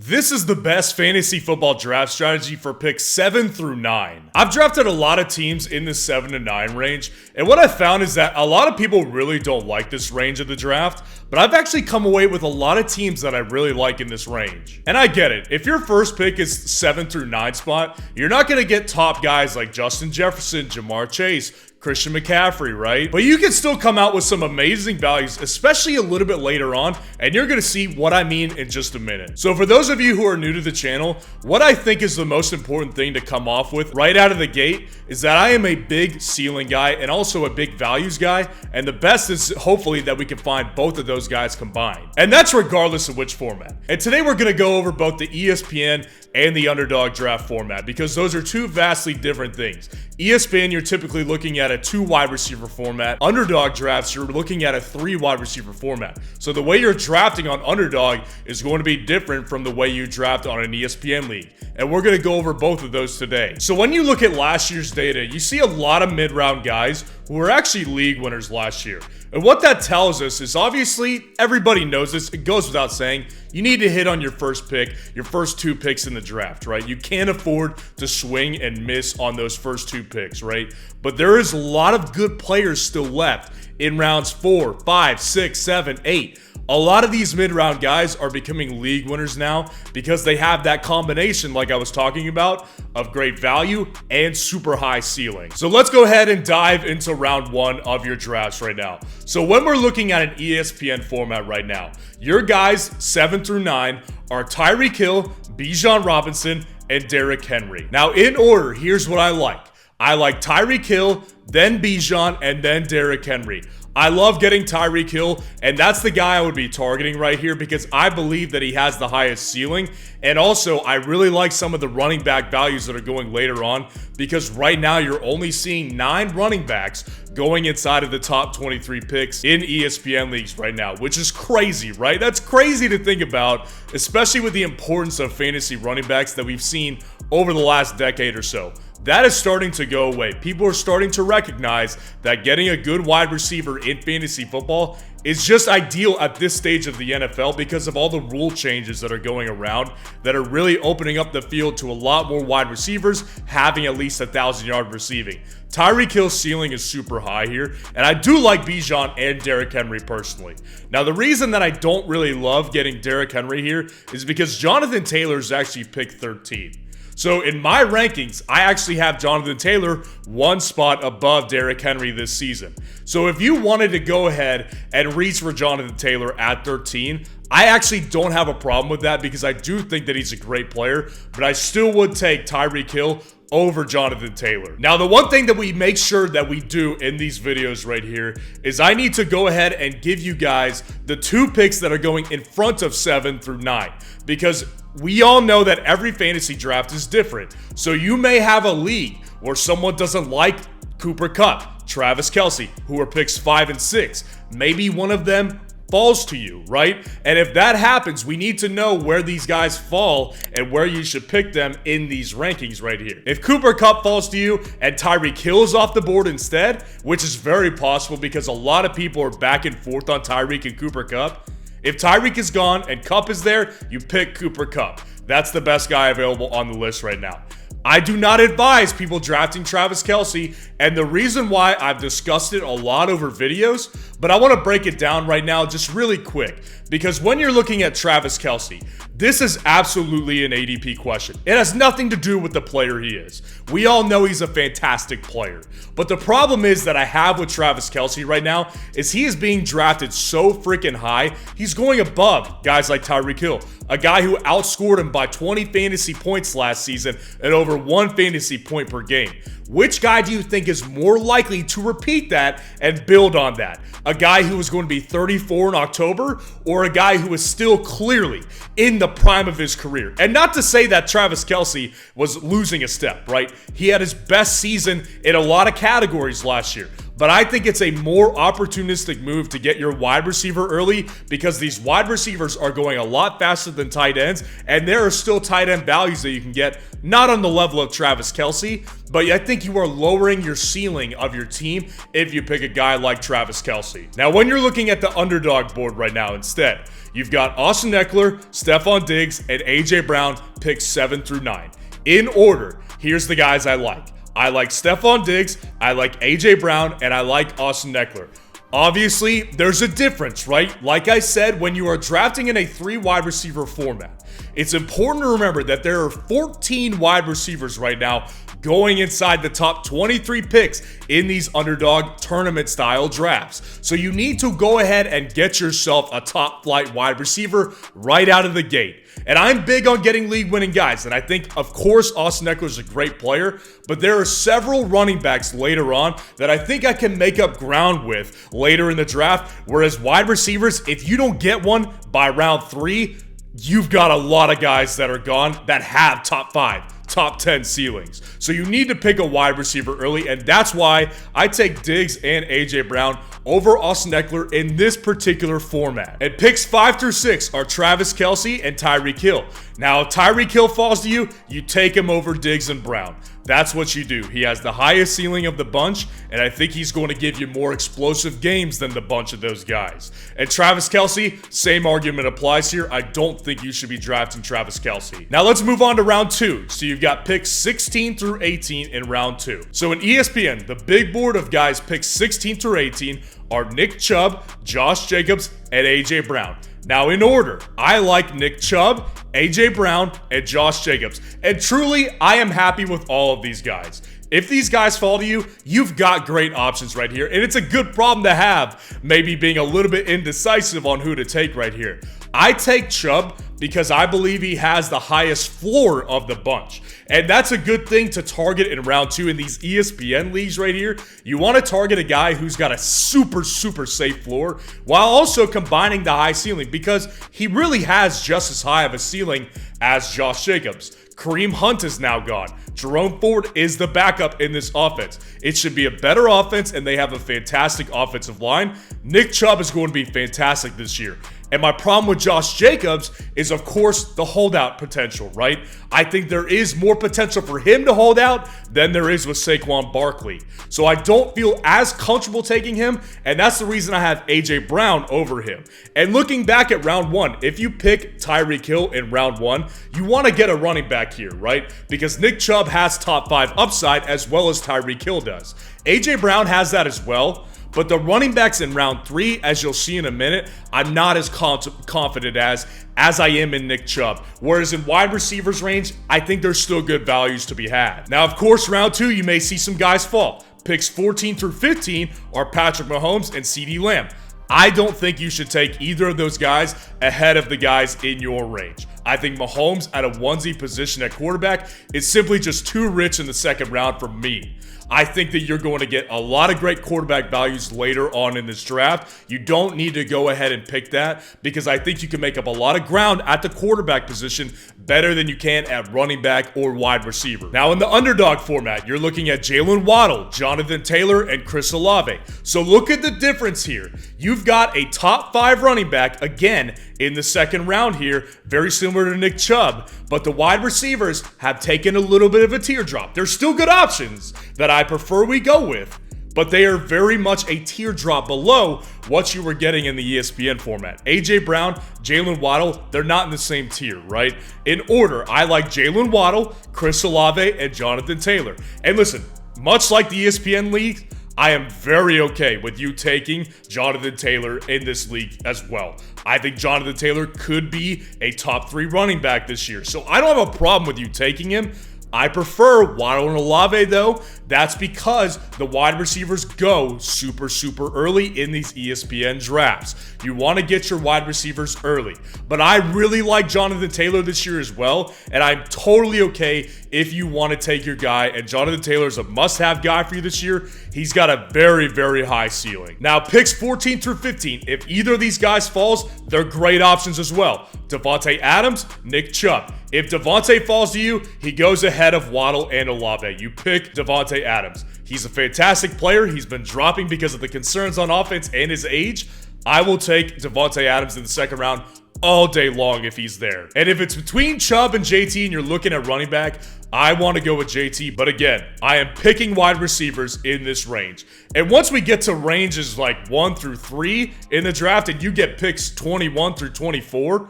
This is the best fantasy football draft strategy for picks 7 through 9. I've drafted a lot of teams in the 7 to 9 range, and what I found is that a lot of people really don't like this range of the draft, but I've actually come away with a lot of teams that I really like in this range. And I get it, if your first pick is 7 through 9 spot, you're not going to get top guys like Justin Jefferson, Jamar Chase, Christian McCaffrey, right? But you can still come out with some amazing values, especially a little bit later on, and you're gonna see what I mean in just a minute. So for those of you who are new to the channel, what I think is the most important thing to come off with right out of the gate is that I am a big ceiling guy and also a big values guy, and the best is hopefully that we can find both of those guys combined. And that's regardless of which format. And today we're gonna go over both the ESPN and the underdog draft format because those are two vastly different things. ESPN, you're typically looking at a 2 wide receiver format. Underdog drafts, you're looking at a 3 wide receiver format. So the way you're drafting on underdog is going to be different from the way you draft on an ESPN league. And we're going to go over both of those today. So when you look at last year's data, you see a lot of mid-round guys who were actually league winners last year. And what that tells us is obviously, everybody knows this, it goes without saying, you need to hit on your first pick, your first 2 picks in the draft, right? You can't afford to swing and miss on those first 2 picks, right? But there is a lot of good players still left in rounds 4, 5, 6, 7, 8. A lot of these mid-round guys are becoming league winners now because they have that combination, like I was talking about, of great value and super high ceiling. So let's go ahead and dive into round 1 of your drafts right now. So when we're looking at an ESPN format right now, your guys 7 through 9 are Tyreek Hill, Bijan Robinson, and Derrick Henry. Now in order, here's what I like. I like Tyreek Hill, then Bijan, and then Derrick Henry. I love getting Tyreek Hill, and that's the guy I would be targeting right here because I believe that he has the highest ceiling. And also, I really like some of the running back values that are going later on because right now you're only seeing 9 running backs going inside of the top 23 picks in ESPN leagues right now, which is crazy, right? That's crazy to think about, especially with the importance of fantasy running backs that we've seen over the last decade or so. That is starting to go away. People are starting to recognize that getting a good wide receiver in fantasy football is just ideal at this stage of the NFL because of all the rule changes that are going around that are really opening up the field to a lot more wide receivers having at least 1,000-yard receiving. Tyreek Hill's ceiling is super high here, and I do like Bijan and Derrick Henry personally. Now, the reason that I don't really love getting Derrick Henry here is because Jonathan Taylor is actually picked 13. So in my rankings, I actually have Jonathan Taylor 1 spot above Derrick Henry this season. So if you wanted to go ahead and reach for Jonathan Taylor at 13, I actually don't have a problem with that because I do think that he's a great player, but I still would take Tyreek Hill over Jonathan Taylor. Now, the one thing that we make sure that we do in these videos right here is I need to go ahead and give you guys the 2 picks that are going in front of 7 through 9 because we all know that every fantasy draft is different. So you may have a league where someone doesn't like Cooper Kupp, Travis Kelce, who are picks 5 and 6. Maybe one of them falls to you, right? And if that happens, we need to know where these guys fall and where you should pick them in these rankings right here. If Cooper Kupp falls to you and Tyreek Hill is off the board instead, which is very possible because a lot of people are back and forth on Tyreek and Cooper Kupp, if Tyreek is gone and Kupp is there, you pick Cooper Kupp. That's the best guy available on the list right now. I do not advise people drafting Travis Kelce, and the reason why I've discussed it a lot over videos, but I want to break it down right now just really quick, because when you're looking at Travis Kelce, this is absolutely an ADP question. It has nothing to do with the player he is. We all know he's a fantastic player, but the problem is that I have with Travis Kelce right now is he is being drafted so freaking high, he's going above guys like Tyreek Hill, a guy who outscored him by 20 fantasy points last season and over 1 fantasy point per game. Which guy do you think is more likely to repeat that and build on that? A guy who is going to be 34 in October or a guy who is still clearly in the prime of his career? And not to say that Travis Kelce was losing a step, right? He had his best season in a lot of categories last year. but I think it's a more opportunistic move to get your wide receiver early because these wide receivers are going a lot faster than tight ends, and there are still tight end values that you can get, not on the level of Travis Kelce, but I think you are lowering your ceiling of your team if you pick a guy like Travis Kelce. Now, when you're looking at the underdog board right now instead, you've got Austin Ekeler, Stefon Diggs, and AJ Brown picks 7 through 9. In order, here's the guys I like. I like Stefon Diggs, I like AJ Brown, and I like Austin Ekeler. Obviously, there's a difference, right? Like I said, when you are drafting in a 3 wide receiver format, it's important to remember that there are 14 wide receivers right now going inside the top 23 picks in these underdog tournament style drafts. So you need to go ahead and get yourself a top flight wide receiver right out of the gate. And I'm big on getting league winning guys. And I think, of course, Austin Ekeler is a great player, but there are several running backs later on that I think I can make up ground with later in the draft. Whereas wide receivers, if you don't get one by round 3, you've got a lot of guys that are gone that have top 5, top 10 ceilings. So you need to pick a wide receiver early, and that's why I take Diggs and AJ Brown over Austin Ekeler in this particular format. And picks 5 through 6 are Travis Kelce and Tyreek Hill. Now, if Tyreek Hill falls to you, you take him over Diggs and Brown. That's what you do. He has the highest ceiling of the bunch, and I think he's going to give you more explosive games than the bunch of those guys. And Travis Kelce, same argument applies here. I don't think you should be drafting Travis Kelce. Now let's move on to round 2. So you've got picks 16 through 18 in round 2. So in ESPN, the big board of guys picks 16 through 18 are Nick Chubb, Josh Jacobs, and AJ Brown. Now, in order, I like Nick Chubb, AJ Brown, and Josh Jacobs. And truly, I am happy with all of these guys. If these guys fall to you, you've got great options right here. And it's a good problem to have, maybe being a little bit indecisive on who to take right here. I take Chubb because I believe he has the highest floor of the bunch. And that's a good thing to target in round 2 in these ESPN leagues right here. You want to target a guy who's got a super safe floor while also combining the high ceiling because he really has just as high of a ceiling as Josh Jacobs. Kareem Hunt is now gone. Jerome Ford is the backup in this offense. It should be a better offense, and they have a fantastic offensive line. Nick Chubb is going to be fantastic this year. And my problem with Josh Jacobs is, of course, the holdout potential, right? I think there is more potential for him to hold out than there is with Saquon Barkley. So I don't feel as comfortable taking him, and that's the reason I have AJ Brown over him. And looking back at round 1, if you pick Tyreek Hill in round 1, you want to get a running back here, right? Because Nick Chubb has top 5 upside as well as Tyreek Hill does. AJ Brown has that as well. But the running backs in round 3, as you'll see in a minute, I'm not as confident as I am in Nick Chubb. Whereas in wide receivers range, I think there's still good values to be had. Now, of course, round 2, you may see some guys fall. Picks 14 through 15 are Patrick Mahomes and CeeDee Lamb. I don't think you should take either of those guys ahead of the guys in your range. I think Mahomes at a onesie position at quarterback is simply just too rich in the second round for me. I think that you're going to get a lot of great quarterback values later on in this draft. You don't need to go ahead and pick that because I think you can make up a lot of ground at the quarterback position better than you can at running back or wide receiver. Now, in the underdog format, you're looking at Jaylen Waddle, Jonathan Taylor, and Chris Olave. So look at the difference here. You've got a top 5 running back, again, in the second round here, very similar to Nick Chubb, but the wide receivers have taken a little bit of a teardrop. They're still good options that I prefer we go with, but they are very much a teardrop below what you were getting in the ESPN format. AJ Brown, Jaylen Waddle, they're not in the same tier, right? In order, I like Jaylen Waddle, Chris Olave, and Jonathan Taylor. And listen, much like the ESPN league, I am very okay with you taking Jonathan Taylor in this league as well. I think Jonathan Taylor could be a top 3 running back this year. So I don't have a problem with you taking him. I prefer Waddle and Olave, though. That's because the wide receivers go super early in these ESPN drafts. You want to get your wide receivers early. But I really like Jonathan Taylor this year as well, and I'm totally okay if you want to take your guy, and Jonathan Taylor is a must-have guy for you this year. He's got a very high ceiling. Now, picks 14 through 15, if either of these guys falls, they're great options as well. DeVonta Adams, Nick Chubb. If DeVonta falls to you, he goes ahead ahead of Waddle and Olave. You pick DeVonta Adams. He's a fantastic player. He's been dropping because of the concerns on offense and his age. I will take DeVonta Adams in the second round all day long if he's there. And if it's between Chubb and JT and you're looking at running back, I want to go with JT. But again, I am picking wide receivers in this range. And once we get to ranges like 1 through 3 in the draft and you get picks 21 through 24,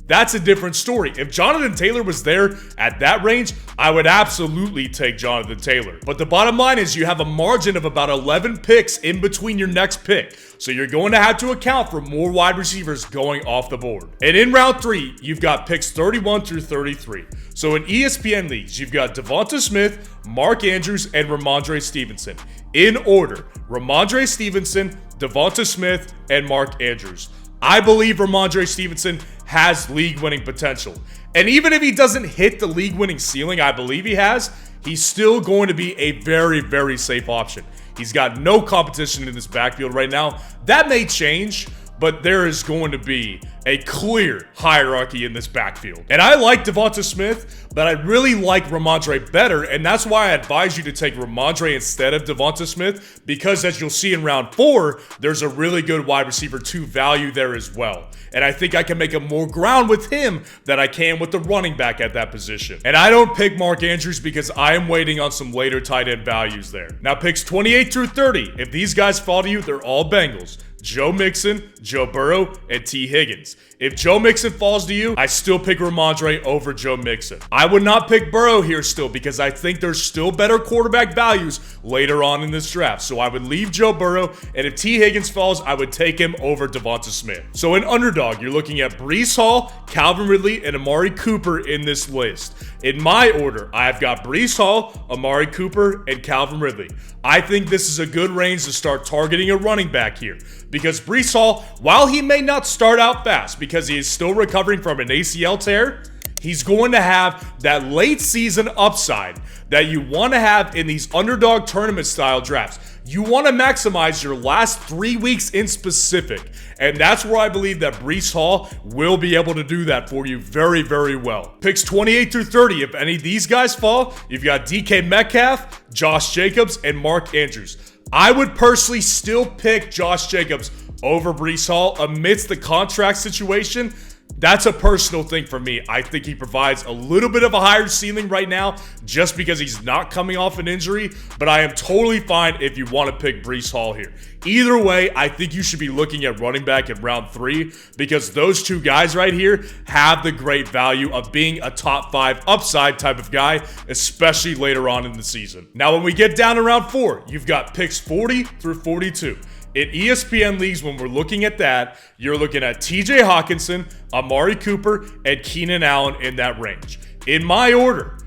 that's a different story. If Jonathan Taylor was there at that range, I would absolutely take Jonathan Taylor. But the bottom line is you have a margin of about 11 picks in between your next pick. So you're going to have to account for more wide receivers going off the board. And in round 3, you've got picks 31 through 33. So in ESPN leagues, you've got DeVonta Smith, Mark Andrews, and Rhamondre Stevenson. In order, Rhamondre Stevenson, DeVonta Smith, and Mark Andrews. I believe Rhamondre Stevenson has league-winning potential. And even if he doesn't hit the league-winning ceiling I believe he has, he's still going to be a very, very safe option. He's got no competition in this backfield right now. That may change, but there is going to be a clear hierarchy in this backfield. And I like DeVonta Smith, but I really like Rhamondre better, and that's why I advise you to take Rhamondre instead of DeVonta Smith, because as you'll see in round 4, there's a really good wide receiver 2 value there as well. And I think I can make up more ground with him than I can with the running back at that position. And I don't pick Mark Andrews because I am waiting on some later tight end values there. Now picks 28 through 30, if these guys fall to you, they're all Bengals. Joe Mixon, Joe Burrow, and T. Higgins. If Joe Mixon falls to you, I still pick Rhamondre over Joe Mixon. I would not pick Burrow here still because I think there's still better quarterback values later on in this draft. So I would leave Joe Burrow, and if T. Higgins falls, I would take him over DeVonta Smith. So in underdog, you're looking at Breece Hall, Calvin Ridley, and Amari Cooper in this list. In my order, I've got Breece Hall, Amari Cooper, and Calvin Ridley. I think this is a good range to start targeting a running back here. Because Breece Hall, while he may not start out fast because he is still recovering from an ACL tear, he's going to have that late season upside that you want to have in these underdog tournament style drafts. You want to maximize your last 3 weeks in specific. And that's where I believe that Breece Hall will be able to do that for you very, very well. Picks 28 through 30, if any of these guys fall, you've got DK Metcalf, Josh Jacobs, and Mark Andrews. I would personally still pick Josh Jacobs over Breece Hall amidst the contract situation. That's a personal thing for me. I think he provides a little bit of a higher ceiling right now just because he's not coming off an injury, but I am totally fine if you want to pick Breece Hall here. Either way, I think you should be looking at running back in round 3 because those two guys right here have the great value of being a top 5 upside type of guy, especially later on in the season. Now, when we get down to round 4, you've got picks 40 through 42. In ESPN leagues, when we're looking at that, you're looking at TJ Hockenson, Amari Cooper, and Keenan Allen in that range. In my order,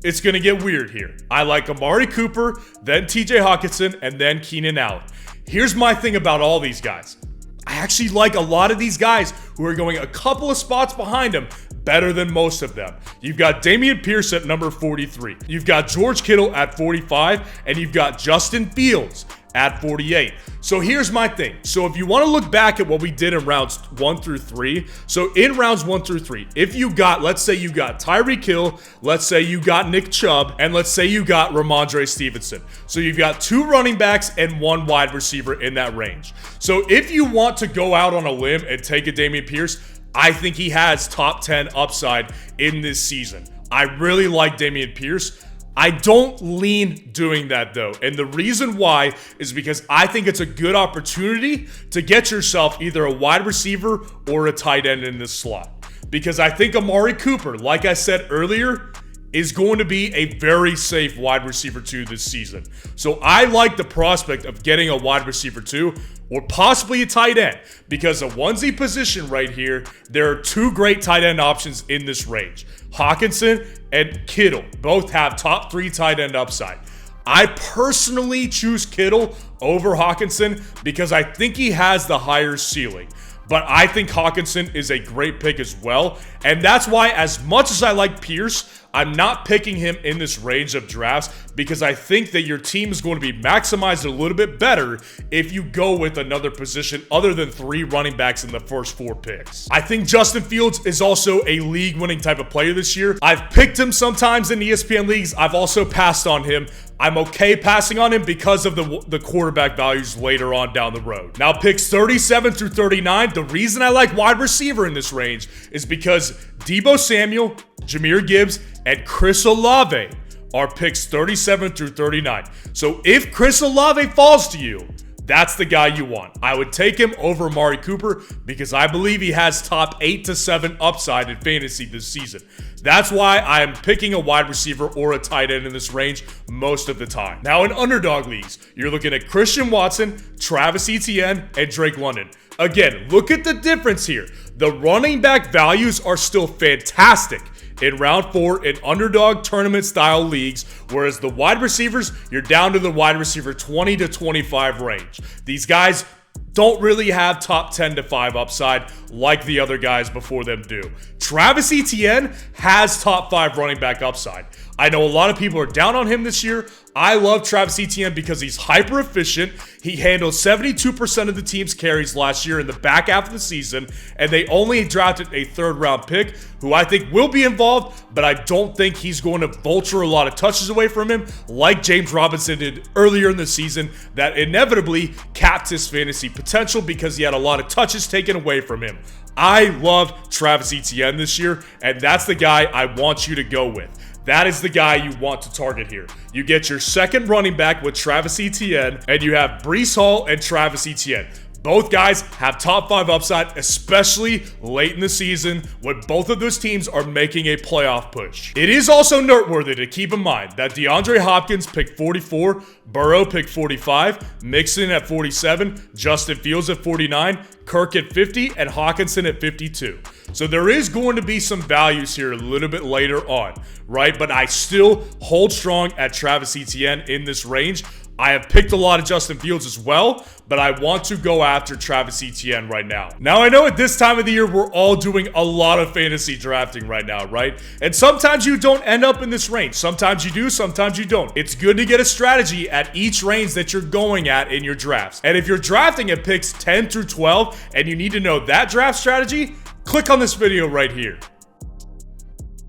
it's going to get weird here. I like Amari Cooper, then TJ Hockenson, and then Keenan Allen. Here's my thing about all these guys. I actually like a lot of these guys who are going a couple of spots behind them better than most of them. You've got Dameon Pierce at number 43. You've got George Kittle at 45, and you've got Justin Fields at 48. So here's my thing. So if you want to look back at what we did in rounds 1 through 3, so in rounds 1 through 3, if you got, let's say you got Tyreek Hill, let's say you got Nick Chubb, and let's say you got Rhamondre Stevenson. So you've got 2 running backs and 1 wide receiver in that range. So if you want to go out on a limb and take a Dameon Pierce, I think he has top 10 upside in this season. I really like Dameon Pierce. I don't lean doing that though. And the reason why is because I think it's a good opportunity to get yourself either a wide receiver or a tight end in this slot. Because I think Amari Cooper, like I said earlier, is going to be a very safe wide receiver 2 this season. So I like the prospect of getting a wide receiver 2 or possibly a tight end because a onesie position right here, there are 2 great tight end options in this range. Hockenson and Kittle both have top 3 tight end upside. I personally choose Kittle over Hockenson because I think he has the higher ceiling. But I think Hockenson is a great pick as well. And that's why, as much as I like Pierce, I'm not picking him in this range of drafts because I think that your team is going to be maximized a little bit better if you go with another position other than 3 running backs in the first 4 picks. I think Justin Fields is also a league-winning type of player this year. I've picked him sometimes in ESPN leagues. I've also passed on him. I'm okay passing on him because of the quarterback values later on down the road. Now, picks 37 through 39, the reason I like wide receiver in this range is because Deebo Samuel, Jahmyr Gibbs, and Chris Olave are picks 37 through 39. So if Chris Olave falls to you, that's the guy you want. I would take him over Amari Cooper because I believe he has top 8 to 7 upside in fantasy this season. That's why I am picking a wide receiver or a tight end in this range most of the time. Now, in underdog leagues, you're looking at Christian Watson, Travis Etienne, and Drake London. Again, look at the difference here. The running back values are still fantastic in round 4 in underdog tournament style leagues, whereas the wide receivers, you're down to the wide receiver 20 to 25 range. These guys don't really have top 10 to 5 upside like the other guys before them do. Travis Etienne has top 5 running back upside. I know a lot of people are down on him this year. I love Travis Etienne because he's hyper efficient. He handled 72% of the team's carries last year in the back half of the season, and they only drafted a 3rd round pick who I think will be involved, but I don't think he's going to vulture a lot of touches away from him like James Robinson did earlier in the season that inevitably capped his fantasy potential because he had a lot of touches taken away from him. I love Travis Etienne this year, and that's the guy I want you to go with. That is the guy you want to target here. You get your second running back with Travis Etienne, and you have Breece Hall and Travis Etienne. Both guys have top 5 upside, especially late in the season when both of those teams are making a playoff push. It is also noteworthy to keep in mind that DeAndre Hopkins picked 44, Burrow picked 45, Mixon at 47, Justin Fields at 49, Kirk at 50, and Hockenson at 52. So there is going to be some values here a little bit later on, right? But I still hold strong at Travis Etienne in this range. I have picked a lot of Justin Fields as well, but I want to go after Travis Etienne right now. Now, I know at this time of the year, we're all doing a lot of fantasy drafting right now, right? And sometimes you don't end up in this range. Sometimes you do, sometimes you don't. It's good to get a strategy at each range that you're going at in your drafts. And if you're drafting at picks 10 through 12 and you need to know that draft strategy, click on this video right here.